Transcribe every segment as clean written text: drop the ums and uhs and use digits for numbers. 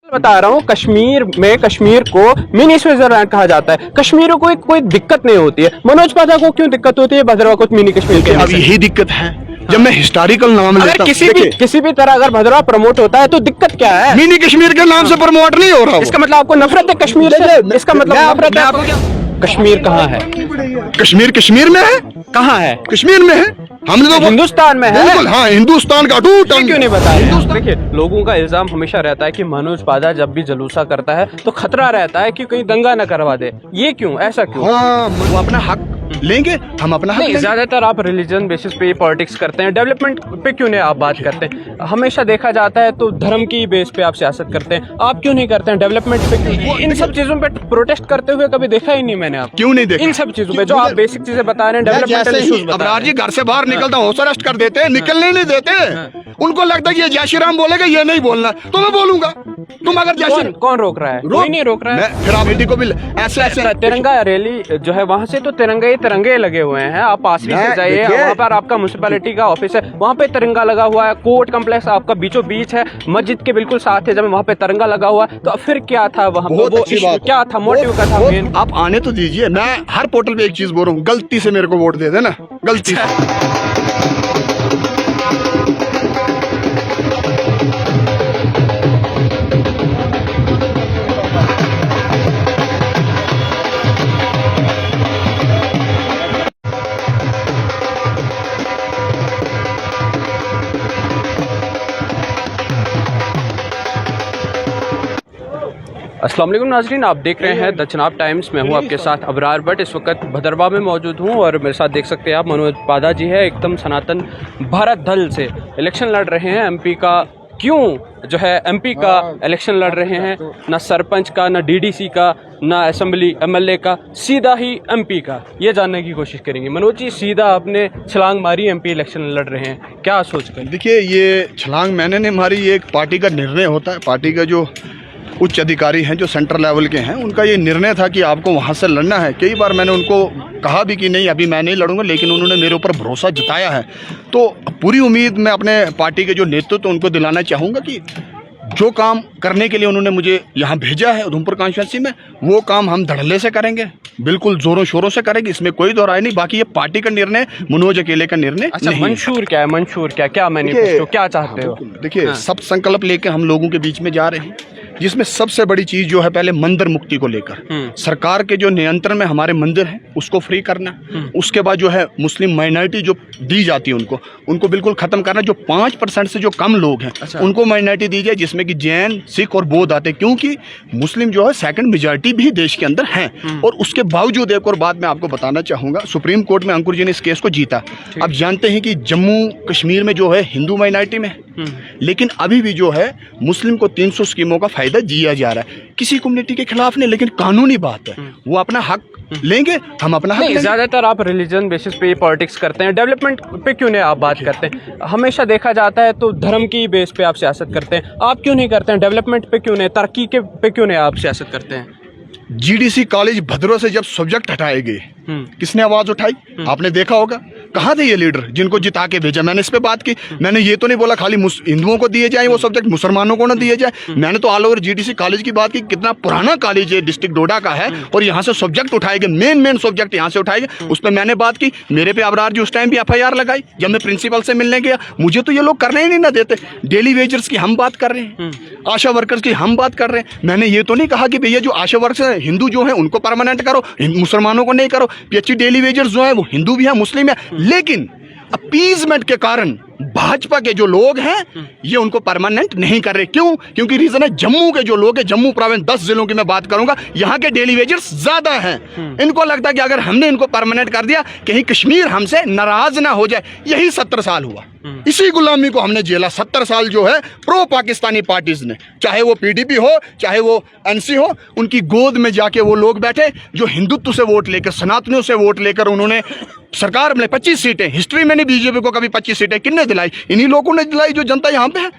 बता रहा हूँ, कश्मीर को मिनी स्विट्जरलैंड कहा जाता है। कश्मीर को कोई दिक्कत नहीं होती है। मनोज पाठक को क्यों दिक्कत होती है भद्रवाह को मिनी कश्मीर के? अब यही दिक्कत है जब मैं हिस्टोरिकल नाम लेता हूं। किसी भी तरह अगर भद्रवाह प्रमोट होता है तो दिक्कत क्या है? मिनी कश्मीर के नाम से प्रमोट नहीं हो रहा। इसका मतलब आपको नफरत है कश्मीर से? इसका मतलब नफरत है आपको क्या? कश्मीर कहाँ है? कश्मीर में है। कहाँ है? कश्मीर में है। हमने तो हिंदुस्तान में है। बिल्कुल हाँ, हिंदुस्तान का टूट क्यों नहीं बता रहे? देखिए, लोगों का इल्जाम हमेशा रहता है कि मनोज पाठक जब भी जलूसा करता है तो खतरा रहता है कि कहीं दंगा न करवा दे। ये क्यों, ऐसा क्यों? हाँ, वो अपना हक लेंगे, हम अपना हक लेंगे। ज्यादातर आप रिलीजन बेसिस पे पॉलिटिक्स करते हैं, डेवलपमेंट पे क्यों नहीं आप बात करते हैं? हमेशा देखा जाता है तो धर्म की बेस पे आप सियासत करते हैं, आप क्यों नहीं करते हैं डेवलपमेंट पे? क्यों? इन सब चीजों पे प्रोटेस्ट करते हुए कभी देखा ही नहीं मैंने। आप क्यों नहीं देखा? इन सब चीजों पे जो आप बेसिक चीजें बता रहे हैं, डेवलपमेंटल इश्यूज बता रहे हैं। अबरार जी घर से बाहर निकलता हूँ अरेस्ट कर देते हैं, निकलने नहीं देते। उनको लगता है कि ये जय श्री राम बोलेगा, ये नहीं बोलना तो मैं बोलूंगा। तुम अगर जय कौन रोक रहा है? कोई नहीं रोक रहा है। फिर आप को भी ऐसे तिरंगा रैली जो है वहाँ से तो तिरंगे लगे हुए हैं। आप पास से जाइए, वहाँ पर आपका म्युनिसिपैलिटी का ऑफिस है, वहाँ पे तिरंगा लगा हुआ है। कोर्ट कम्प्लेक्स आपका बीचों बीच है, मस्जिद के बिल्कुल साथ है, जब वहाँ पे तिरंगा लगा हुआ है। तो फिर क्या था वहाँ पे? वो क्या था, मोटिव क्या था मेन? आप आने तो दीजिए। मैं हर पोर्टल पे एक चीज बोल रहा हूँ, गलती से मेरे को वोट दे देना, गलती से। अस्सलाम वालेकुम नाज़रीन, आप देख रहे हैं द चनाब टाइम्स। मैं हूं आपके साथ अबरार बट इस वक्त भद्रवाह में मौजूद हूं और मेरे साथ देख सकते हैं आप मनोज पाठक जी है, एकदम सनातन भारत दल से इलेक्शन लड़ रहे हैं। एमपी का क्यों जो है एमपी का इलेक्शन लड़ रहे हैं, ना सरपंच का, ना डीडीसी का, ना असेंबली एमएलए का, सीधा ही एमपी का, ये जानने की कोशिश करेंगे। मनोज जी, सीधा आपने छलांग मारी, एमपी इलेक्शन लड़ रहे हैं, क्या सोच कर? देखिए, ये छलांग मैंने नहीं मारी, ये एक पार्टी का निर्णय होता है। पार्टी का जो उच्च अधिकारी हैं, जो सेंट्रल लेवल के हैं, उनका ये निर्णय था कि आपको वहाँ से लड़ना है। कई बार मैंने उनको कहा भी कि नहीं, अभी मैं नहीं लड़ूंगा, लेकिन उन्होंने मेरे ऊपर भरोसा जताया है। तो पूरी उम्मीद मैं अपने पार्टी के जो नेतृत्व उनको दिलाना चाहूँगा कि जो काम करने के लिए उन्होंने मुझे यहाँ भेजा है उधमपुर कॉन्स्टिट्यूंसी में, वो काम हम धड़ल्ले से करेंगे, बिल्कुल जोरों शोरों से करेंगे, इसमें कोई दो राय नहीं। बाकी ये पार्टी का निर्णय, मनोज अकेले का निर्णय नहीं। मंशूर क्या है? मंशूर क्या मैनिफेस्टो क्या चाहते हो? देखिए, सब संकल्प लेके हम लोगों के बीच में जा रहे हैं, जिसमें सबसे बड़ी चीज जो है, पहले मंदिर मुक्ति को लेकर सरकार के जो नियंत्रण में हमारे मंदिर हैं उसको फ्री करना। उसके बाद जो है मुस्लिम माइनॉरिटी जो दी जाती है उनको बिल्कुल खत्म करना। जो 5% से जो कम लोग हैं, उनको माइनॉरिटी दी जाए, जिसमें कि जैन, सिख और बौद्ध आते हैं, क्योंकि मुस्लिम जो है सेकंड मेजॉरिटी भी देश के अंदर हैं। और उसके बावजूद एक और बात मैं आपको बताना चाहूंगा, सुप्रीम कोर्ट में अंकुर जी ने इस केस को जीता। अब जानते हैं कि जम्मू कश्मीर में जो है हिंदू माइनॉरिटी में, लेकिन अभी भी जो है मुस्लिम को 300 स्कीमों का फायदा दिया जा रहा है। किसी कम्युनिटी के खिलाफ नहीं, लेकिन कानूनी बात है, वो अपना हक लेंगे, हम अपना हक लेंगे। ज्यादातर आप रिलीजन बेसिस पे पॉलिटिक्स करते हैं, डेवलपमेंट पे क्यों नहीं आप बात करते हैं? हमेशा देखा जाता है तो धर्म की बेस पे आप सियासत करते हैं, आप क्यों नहीं करते हैं? डेवलपमेंट पे क्यों नहीं, तरक्की के पे क्यों नहीं आप सियासत करते हैं? जीडीसी कॉलेज भद्रवाह से जब सब्जेक्ट हटाए गए, किसने आवाज उठाई? आपने देखा होगा। कहाँ थे ये लीडर जिनको जिता के भेजा? मैंने इस पे बात की। मैंने ये तो नहीं बोला खाली हिंदुओं को दिए जाए वो सब्जेक्ट, मुसलमानों को ना दिए जाए। मैंने तो ऑल ओवर जीडीसी कॉलेज की बात की। कितना पुराना कॉलेज है, डिस्ट्रिक्ट डोडा का है, और यहाँ से सब्जेक्ट उठाए गए, मेन सब्जेक्ट यहाँ से उठाए गए। उस पर मैंने बात की। मेरे पे अबरार जी उस टाइम भी FIR लगाई जब मैं प्रिंसिपल से मिलने गया। मुझे तो ये लोग करने ही नहीं ना देते। डेली वेजर्स की हम बात कर रहे हैं, आशा वर्कर्स की हम बात कर रहे हैं। मैंने ये तो नहीं कहा कि भैया जो आशा वर्कर्स हिंदू जो है उनको परमानेंट करो, मुसलमानों को नहीं करो। PhD डेली वेजर्स जो है वो हिंदू भी है, मुस्लिम है, लेकिन अपीजमेंट के कारण भाजपा के जो लोग हैं ये उनको परमानेंट नहीं कर रहे। क्यों? क्योंकि रीजन है जम्मू के जो लोग हैं, जम्मू प्रोविंस 10 जिलों की मैं बात करूंगा, यहाँ के डेली वेजर्स ज्यादा हैं। इनको लगता है कि अगर हमने इनको परमानेंट कर दिया कहीं कश्मीर हमसे नाराज ना हो जाए। यही 70 साल हुआ, इसी गुलामी को हमने झेला 70 साल जो है प्रो पाकिस्तानी पार्टीज ने, चाहे वो PDP हो, चाहे वो NC हो। उनकी गोद में जाके वो लोग बैठे जो हिंदुत्व से वोट लेकर, सनातनियों से वोट लेकर उन्होंने सरकार में 25 सीटें, हिस्ट्री में नहीं बीजेपी को कभी 25 सीटें किसने दिलाई? इन्हीं लोगों ने दिलाई जो जनता यहाँ पे है।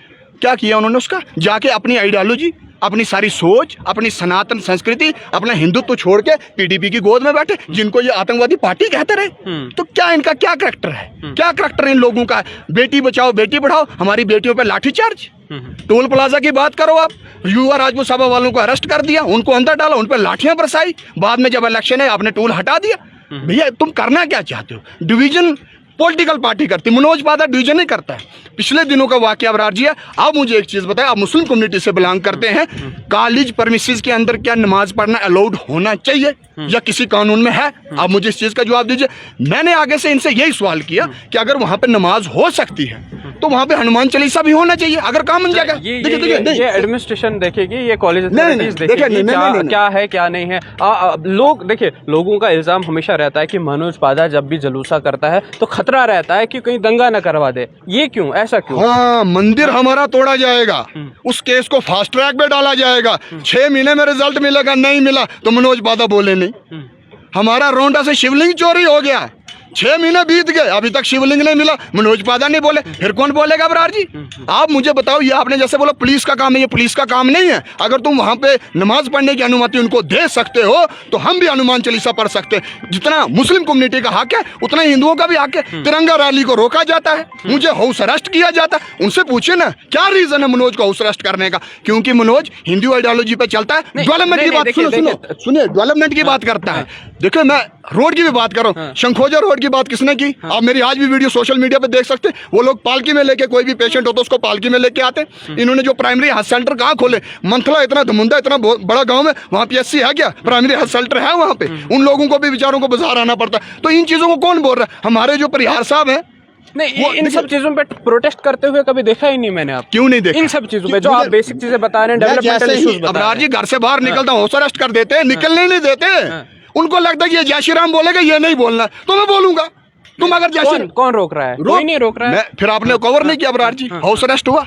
क्या किया उन्होंने? उसका जाके अपनी आइडियोलॉजी, अपनी सारी सोच, अपनी सनातन संस्कृति, अपना हिंदुत्व छोड़ के PDP की गोद में बैठे, जिनको ये आतंकवादी पार्टी कहते रहे। तो क्या इनका क्या करैक्टर है? क्या करैक्टर इन लोगों का है? बेटी बचाओ बेटी बढ़ाओ, हमारी बेटियों पे लाठीचार्ज। टोल प्लाजा की बात करो आप, युवा राजपूत सभा वालों को अरेस्ट कर दिया, उनको अंदर डाला, उन पर लाठियां बरसाई, बाद में जब इलेक्शन है आपने टोल हटा दिया। भैया तुम करना क्या चाहते हो? डिवीजन पॉलिटिकल पार्टी करती, मनोज पादा डिवीजन नहीं करता है। पिछले दिनों का वाकया अबरार जी है। आप मुझे एक चीज बताएं, आप मुस्लिम कम्युनिटी से बिलोंग करते हैं, कॉलेज परमिसेस के अंदर क्या नमाज पढ़ना अलाउड होना चाहिए या किसी कानून में है? आप मुझे इस चीज का जवाब दीजिए। मैंने आगे से इनसे यही सवाल किया कि अगर वहां पे नमाज हो सकती है तो वहां पे हनुमान चालीसा भी होना चाहिए, अगर काम बन जाएगा। ये एडमिनिस्ट्रेशन देखेगी, ये कॉलेज अथॉरिटीज देखेगी क्या है क्या नहीं है। लोग देखिए, लोगों का इल्जाम हमेशा रहता है कि मनोज पादा जब भी जलूसा करता है तो खतरा रहता है कि कहीं दंगा न करवा दे। ये क्यों, ऐसा क्यों? हाँ, मंदिर हमारा तोड़ा जाएगा, उस केस को फास्ट ट्रैक पे डाला जाएगा, 6 महीने में रिजल्ट मिलेगा, नहीं मिला तो मनोज पादा बोले नहीं। हमारा रोंडा से शिवलिंग चोरी हो गया, 6 महीने बीत गए, अभी तक शिवलिंग नहीं मिला, मनोज पादा नहीं बोले, फिर कौन बोलेगा अबरार जी? आप मुझे बताओ, ये आपने जैसे बोला पुलिस का काम है, ये पुलिस का काम नहीं है। अगर तुम वहां पे नमाज पढ़ने की अनुमति उनको दे सकते हो तो हम भी हनुमान चालीसा पढ़ सकते हैं। जितना मुस्लिम कम्युनिटी का हक है उतना हिंदुओं का भी हक है। तिरंगा रैली को रोका जाता है, मुझे हाउस अरेस्ट किया जाता है। उनसे पूछिए ना क्या रीजन है मनोज को हाउस अरेस्ट करने का? क्योंकि मनोज हिंदू आइडियोलॉजी पे चलता है। डेवलपमेंट की बात सुनिए, डेवलपमेंट की बात करता है। देखो, मैं रोड की भी बात कर रहा हूँ, शंखोजा रोड की बात किसने की? आप मेरी आज भी वीडियो सोशल मीडिया पे देख सकते हैं। वो लोग पालकी में लेके, कोई भी पेशेंट हो तो उसको पालकी में लेके आते। इन्होंने जो प्राइमरी हेल्थ सेंटर कहाँ खोले? मंथला, इतना धमुंदा, इतना बड़ा गांव है, वहाँ PSC है क्या? प्राइमरी हेल्थ सेंटर है वहाँ पे? उन लोगों को भी बेचारों को बाजार आना पड़ता है। तो इन चीजों को कौन बोल रहा है? हमारे जो परिहार साहब है नहीं, इन सब चीजों पे प्रोटेस्ट करते हुए कभी देखा ही नहीं मैंने। आप क्यों नहीं देखा? इन सब चीजों पे जो आप बेसिक चीजें बता रहे हैं, डेवलपमेंटल इश्यूज बता रहे हैं। अबरार जी घर से बाहर निकलता हूँ, हाउस अरेस्ट कर देते हैं, निकलने नहीं देते। उनको लगता है कि ये जय श्री राम बोलेगा, ये नहीं बोलना, तो मैं बोलूंगा। तुम अगर जैसे कौन रोक रहा है? कोई नहीं रोक रहा है। फिर आपने कवर नहीं किया अबरार जी, हाउस अरेस्ट हुआ,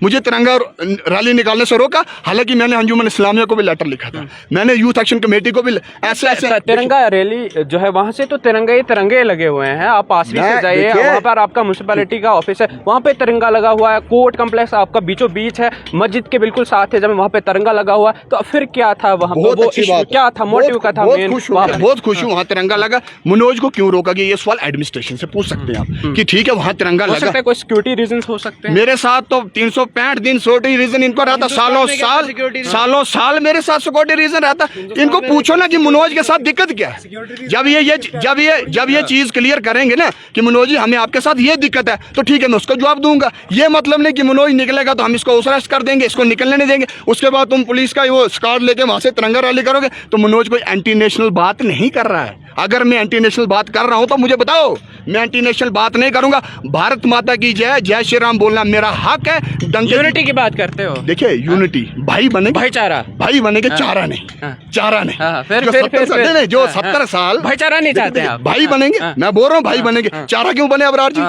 मुझे तिरंगा रैली निकालने से रोका। हालांकि मैंने अंजुमन इस्लामिया को भी लेटर लिखा था, मैंने यूथ एक्शन कमेटी को भी ऐसे तिरंगा रैली जो है वहां से तो तिरंगे लगे हुए हैं। आप पासरी से जाइए, वहां पर आपका म्युनिसिपैलिटी का ऑफिस है, वहां पे तिरंगा लगा हुआ है। कोर्ट कम्प्लेक्स आपका बीचों बीच है, मस्जिद के बिल्कुल साथ है, जब वहां पे तिरंगा लगा हुआ है। तो फिर क्या था वहां पर? क्या था मोटिव? का था बहुत खुश हूँ वहाँ तिरंगा लगा। मनोज को क्यों रोका गया? ये सवाल एडमिनिस्ट्रेशन से पूछ सकते हैं आप कि ठीक है वहां तिरंगा लगा, कोई सिक्योरिटी रीजंस हो सकते हैं। मेरे साथ तो 365 दिन सिक्योरिटी रीजन इनको रहता, सालों साल मेरे साथ सिक्योरिटी रीजन रहता। इनको पूछो ना कि मनोज के साथ दिक्कत क्या है। जब ये चीज क्लियर करेंगे ना कि मनोज जी हमें आपके साथ ये दिक्कत है, तो ठीक है मैं उसको जवाब दूंगा। ये मतलब नहीं कि मनोज निकलेगा तो हम इसको अरेस्ट कर देंगे, इसको निकलने नहीं देंगे, उसके बाद तुम पुलिस का वो स्कार्ड लेके वहां से तिरंगा रैली करोगे। तो मनोज कोई एंटी नेशनल बात नहीं कर रहा है। अगर मैं एंटी नेशनल बात कर रहा हूं तो मुझे बताओ, मैं एंटी नेशनल बात नहीं करूंगा। भारत माता की जय, जय श्री राम बोलना मेरा हक है। यूनिटी की बात करते हो? देखिए यूनिटी, भाई बनेंगे, भाई बनेंगे, चारा नहीं, चारा नहीं। जो 70 साल भाईचारा नहीं चाहते हैं, भाई बनेंगे। मैं बोल रहा हूँ भाई बनेंगे, चारा क्यों बने अबरार जी?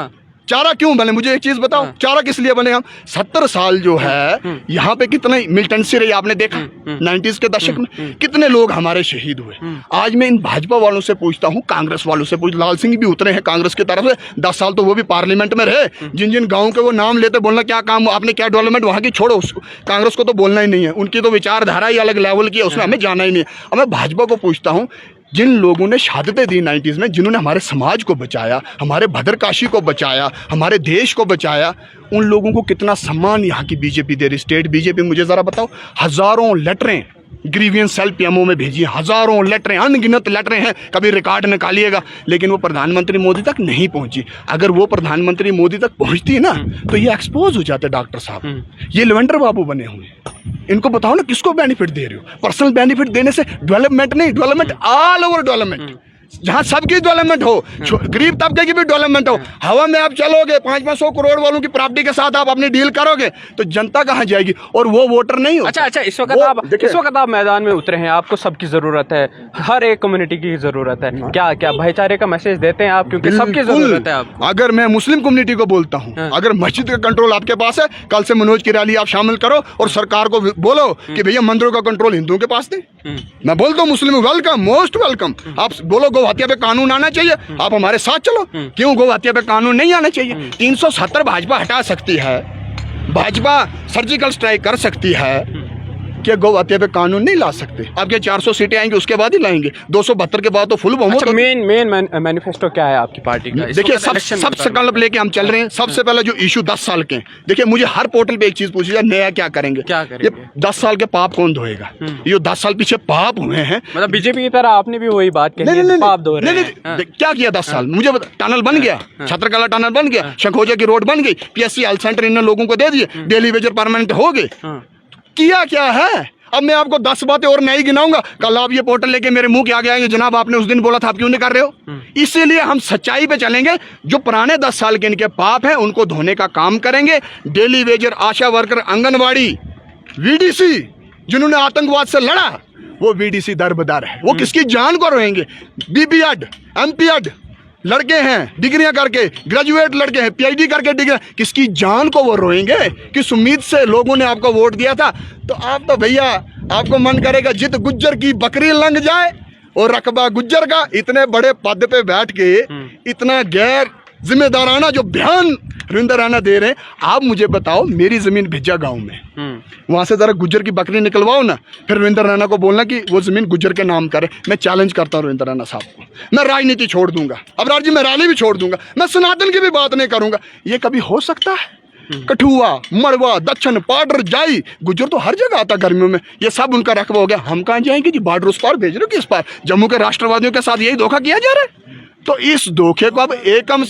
चारा क्यों बने? मुझे एक चीज बताओ, चारा किस लिए बने हम? 70 साल जो है यहाँ पे कितने मिलिटेंसी रही आपने देखा 90s के दशक में, कितने लोग हमारे शहीद हुए। आज मैं इन भाजपा वालों से पूछता हूँ, कांग्रेस वालों से पूछ, लाल सिंह भी उतरे हैं कांग्रेस की तरफ से, 10 साल तो वो भी पार्लियामेंट में रहे। जिन जिन गाँव के वो नाम लेते, बोलना क्या काम आपने, क्या डेवलपमेंट वहाँ की छोड़ो, उसको कांग्रेस को तो बोलना ही नहीं है, उनकी तो विचारधारा ही अलग लेवल की है, उसमें हमें जाना ही नहीं है। अब मैं भाजपा को पूछता हूँ, जिन लोगों ने शहादतें दी 90s में, जिन्होंने हमारे समाज को बचाया, हमारे भद्रकाशी को बचाया, हमारे देश को बचाया, उन लोगों को कितना सम्मान यहाँ की बीजेपी दे रही, स्टेट बीजेपी। मुझे ज़रा बताओ, हज़ारों लेटरें ग्रीवियंस सेल PMO में भेजी, हज़ारों लेटरें, अनगिनत लेटरें हैं, कभी रिकॉर्ड निकालिएगा, लेकिन वो प्रधानमंत्री मोदी तक नहीं पहुंची। अगर वो प्रधानमंत्री मोदी तक पहुंचती ना तो ये एक्सपोज हो जाते डॉक्टर साहब। ये लवेंडर बाबू बने हुए, इनको बताओ ना किसको बेनिफिट दे रहे हो? पर्सनल बेनिफिट देने से डेवलपमेंट नहीं, डेवलपमेंट ऑल ओवर डेवलपमेंट, जहाँ सबकी डेवलपमेंट हो, गरीब तबके की भी डेवलपमेंट हो। हवा में आप चलोगे, 500 करोड़ वालों की प्रॉपर्टी के साथ आप अपनी डील करोगे तो जनता कहाँ जाएगी? और वो वोटर नहीं हो। अच्छा, इस वक्त आप मैदान में उतरे हैं, आपको सबकी जरूरत है, हर एक कम्युनिटी की जरूरत है। क्या भाईचारे का मैसेज देते हैं आप? क्योंकि सबकी जरूरत है आप। अगर मैं मुस्लिम कम्युनिटी को बोलता हूँ, अगर मस्जिद का कंट्रोल आपके पास है, कल से मनोज की रैली आप शामिल करो और सरकार को बोलो कि भैया मंदिरों का कंट्रोल हिंदुओं के पास दे। मैं बोलता हूँ मुस्लिम वेलकम, मोस्ट वेलकम। आप बोलो गौ हत्या पे कानून आना चाहिए, आप हमारे साथ चलो। क्यों गौ हत्या पे कानून नहीं आना चाहिए? 370 भाजपा हटा सकती है, भाजपा सर्जिकल स्ट्राइक कर सकती है, क्या गौ हत्या पे कानून नहीं ला सकते? आपके 400 सीटें आएंगी उसके बाद ही लाएंगे, 272 के बाद तो फुल बहुमत अच्छा, होगी। मेन मैनिफेस्टो क्या है आपकी पार्टी का? देखिए सब संकल्प लेके हम चल रहे हैं। सबसे पहले जो इशू 10 साल के हैं, देखिए मुझे हर पोर्टल पे एक चीज पूछी जाए, नया क्या करेंगे? क्या करेंगे? ये 10 साल के पाप कौन धोएगा? ये जो 10 साल पीछे पाप हुए हैं, मतलब बीजेपी की तरह आपने भी वही बात कही है, पाप धो रहे हैं। हाँ। क्या किया 10 साल? मुझे टनल बन गया, छत्रकला टनल बन गया, शंखोजा की रोड बन गई, पीएससी हेल्थ सेंटर इन लोगों को दे दिए, डेली वेजर परमानेंट हो गए। किया क्या है? अब मैं आपको 10 बातें और नहीं गिनाऊंगा, कल आप ये पोर्टल लेके मेरे मुंह के आगे आएंगे, जनाब आपने उस दिन बोला था, आप क्यों नहीं कर रहे हो? इसीलिए हम सच्चाई पे चलेंगे। जो पुराने 10 साल के इनके पाप हैं उनको धोने का काम करेंगे। डेली वेजर, आशा वर्कर, आंगनवाड़ी, वीडीसी जिन्होंने आतंकवाद से लड़ा, वो वीडीसी दरबदर है। वो किसकी जान को रोएंगे? बीबीएड, एमपीएड लड़के हैं, डिग्रियां करके, ग्रेजुएट लड़के हैं, पीएचडी करके डिग्री, किसकी जान को वो रोएंगे? किस उम्मीद से लोगों ने आपको वोट दिया था? तो आप तो भैया, आपको मन करेगा जित गुज्जर की बकरी लंघ जाए और रकबा गुज्जर का। इतने बड़े पद पे बैठ के इतना गैर जिम्मेदाराना जो बयान रविंद्र राणा दे रहे हैं, आप मुझे बताओ, मेरी जमीन भिज्जा गांव में, वहां से जरा गुज्जर की बकरी निकलवाओ ना, फिर रविंद्र राणा को बोलना कि वो जमीन गुज्जर के नाम करे। मैं चैलेंज करता हूं रविंद्र राणा साहब को, मैं राजनीति छोड़ दूंगा, अबरार जी मैं रैली भी छोड़ दूंगा, मैं सनातन की भी बात नहीं करूंगा। ये कभी हो सकता है? कठुआ, मड़वा, दक्षिण, पाडर, जाई, गुज्जर तो हर जगह आता गर्मियों में, ये सब उनका रकबा हो गया। हम कहाँ जाएंगे जी? बॉर्डर उस पार भेज रहे हो, किस पार? जम्मू के राष्ट्रवादियों के साथ यही धोखा किया जा रहा है। तो इस धोखे को अब एकम